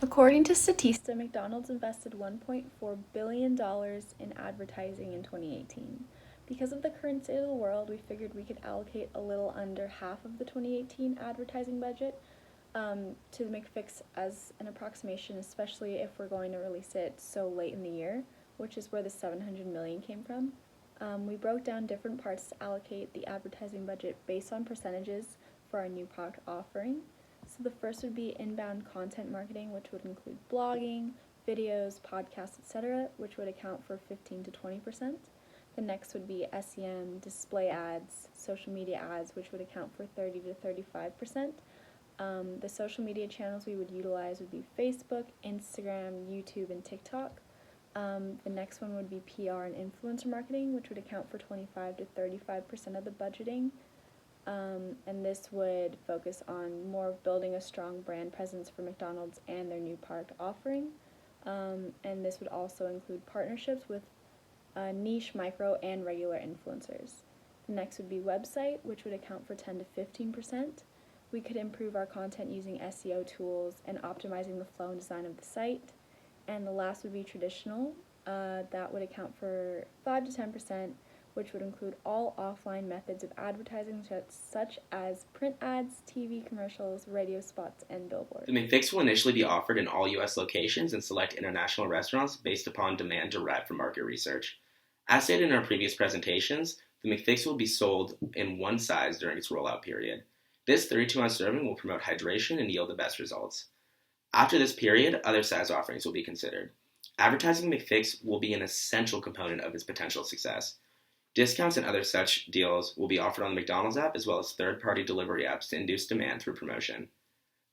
According to Statista, McDonald's invested $1.4 billion in advertising in 2018. Because of the current state of the world, we figured we could allocate a little under half of the 2018 advertising budget to the McFix as an approximation, especially if we're going to release it so late in the year, which is where the $700 million came from. We broke down different parts to allocate the advertising budget based on percentages for our new product offering. So the first would be inbound content marketing, which would include blogging, videos, podcasts, etc., which would account for 15 to 20%. The next would be SEM, display ads, social media ads, which would account for 30 to 35%. The social media channels we would utilize would be Facebook, Instagram, YouTube, and TikTok. The next one would be PR and influencer marketing, which would account for 25 to 35% of the budgeting. And this would focus on more of building a strong brand presence for McDonald's and their new product offering. And this would also include partnerships with niche, micro, and regular influencers. The next would be website, which would account for 10 to 15%. We could improve our content using SEO tools and optimizing the flow and design of the site. And the last would be traditional. That would account for 5 to 10%, which would include all offline methods of advertising such as print ads, TV commercials, radio spots, and billboards. The McFix will initially be offered in all U.S. locations and select international restaurants based upon demand derived from market research. As stated in our previous presentations, the McFix will be sold in one size during its rollout period. This 32-ounce serving will promote hydration and yield the best results. After this period, other size offerings will be considered. Advertising McFix will be an essential component of its potential success. Discounts and other such deals will be offered on the McDonald's app as well as third-party delivery apps to induce demand through promotion.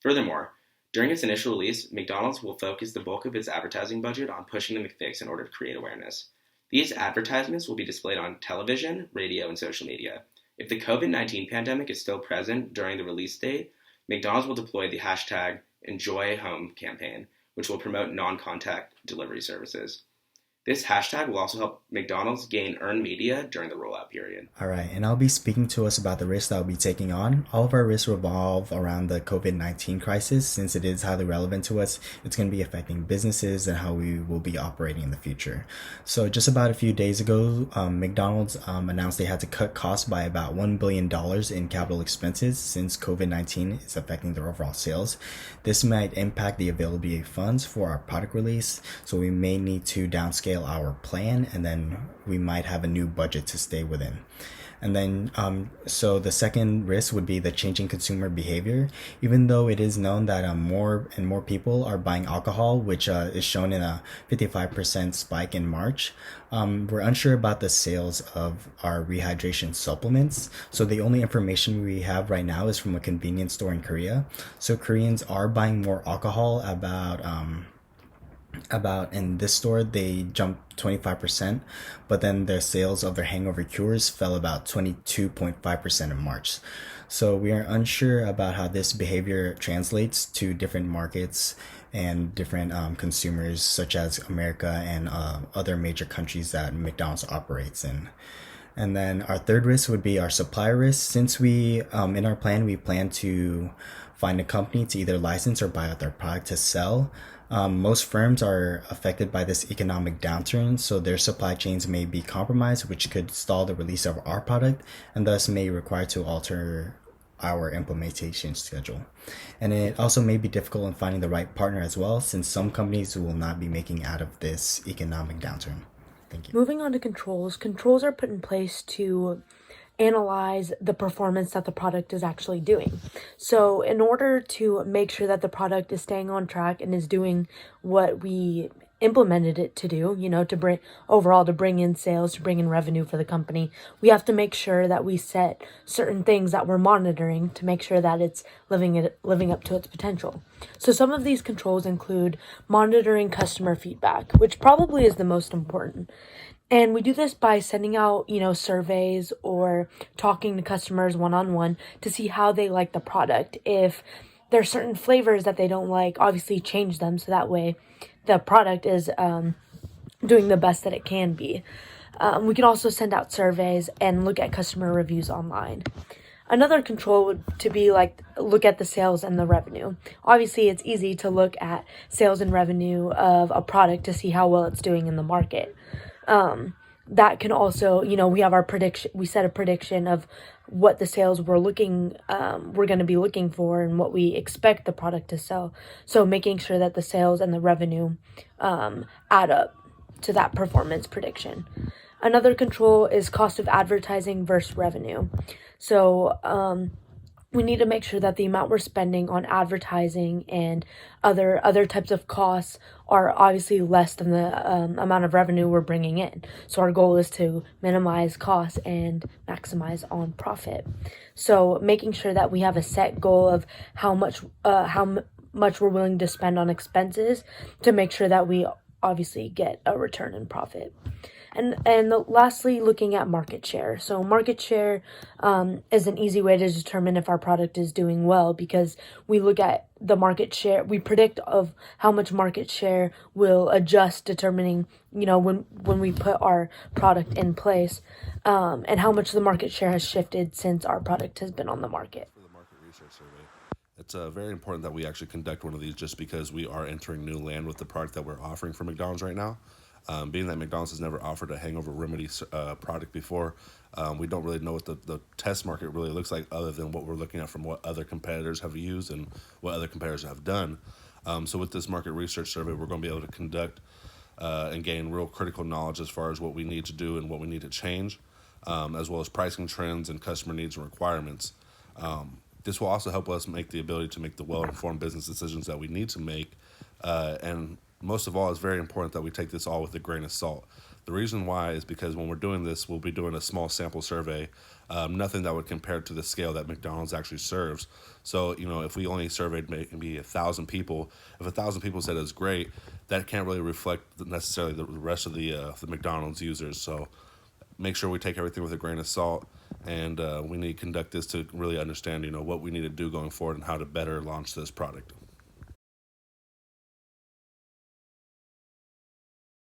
Furthermore, during its initial release, McDonald's will focus the bulk of its advertising budget on pushing the McFix in order to create awareness. These advertisements will be displayed on television, radio, and social media. If the COVID-19 pandemic is still present during the release date, McDonald's will deploy the hashtag #EnjoyHome campaign, which will promote non-contact delivery services. This hashtag will also help McDonald's gain earned media during the rollout period. All right, and I'll be speaking to us about the risks that I'll be taking on. All of our risks revolve around the COVID-19 crisis. Since it is highly relevant to us, it's going to be affecting businesses and how we will be operating in the future. So just about a few days ago, McDonald's announced they had to cut costs by about $1 billion in capital expenses since COVID-19 is affecting their overall sales. This might impact the availability of funds for our product release, so we may need to downscale our plan, and then we might have a new budget to stay within. And then, so the second risk would be the changing consumer behavior. Even though it is known that more and more people are buying alcohol, which is shown in a 55% spike in March, we're unsure about the sales of our rehydration supplements. So the only information we have right now is from a convenience store in Korea. So Koreans are buying more alcohol. About in this store they jumped 25%, but then their sales of their hangover cures fell about 22.5% in March. So we are unsure about how this behavior translates to different markets and different consumers, such as America and other major countries that McDonald's operates in. And then our third risk would be our supplier risk. Since we, in our plan, we plan to find a company to either license or buy out their product to sell. Most firms are affected by this economic downturn, so their supply chains may be compromised, which could stall the release of our product and thus may require to alter our implementation schedule. And it also may be difficult in finding the right partner as well, since some companies will not be making out of this economic downturn. Thank you. Moving on to controls. Controls are put in place to analyze the performance that the product is actually doing. So in order to make sure that the product is staying on track and is doing what we implemented it to do, to bring in sales, to bring in revenue for the company, we have to make sure that we set certain things that we're monitoring to make sure that it's living up to its potential. So some of these controls include monitoring customer feedback, which probably is the most important. And we do this by sending out, surveys or talking to customers one-on-one to see how they like the product. If there are certain flavors that they don't like, obviously change them so that way the product is doing the best that it can be. We can also send out surveys and look at customer reviews online. Another control would to be like look at the sales and the revenue. Obviously, it's easy to look at sales and revenue of a product to see how well it's doing in the market. That can also, we have our prediction. We set a prediction of what the sales we're going to be looking for and what we expect the product to sell. So making sure that the sales and the revenue add up to that performance prediction. Another control is cost of advertising versus revenue. So we need to make sure that the amount we're spending on advertising and other types of costs are obviously less than the amount of revenue we're bringing in. So our goal is to minimize costs and maximize on profit. So making sure that we have a set goal of how much we're willing to spend on expenses to make sure that we obviously get a return in profit. And lastly, looking at market share. So market share is an easy way to determine if our product is doing well, because we look at the market share. We predict of how much market share will adjust, determining, when we put our product in place, and how much the market share has shifted since our product has been on the market. For the market research survey, it's very important that we actually conduct one of these, just because we are entering new land with the product that we're offering for McDonald's right now. Being that McDonald's has never offered a hangover remedy product before, we don't really know what the test market really looks like, other than what we're looking at from what other competitors have used and what other competitors have done. So with this market research survey, we're going to be able to conduct and gain real critical knowledge as far as what we need to do and what we need to change, as well as pricing trends and customer needs and requirements. This will also help us make the ability to make the well-informed business decisions that we need to make, and most of all, it's very important that we take this all with a grain of salt. The reason why is because when we're doing this, we'll be doing a small sample survey, nothing that would compare to the scale that McDonald's actually serves. So, if we only surveyed maybe 1,000 people, if 1,000 people said it was great, that can't really reflect necessarily the rest of the McDonald's users. So make sure we take everything with a grain of salt, and we need to conduct this to really understand, what we need to do going forward and how to better launch this product.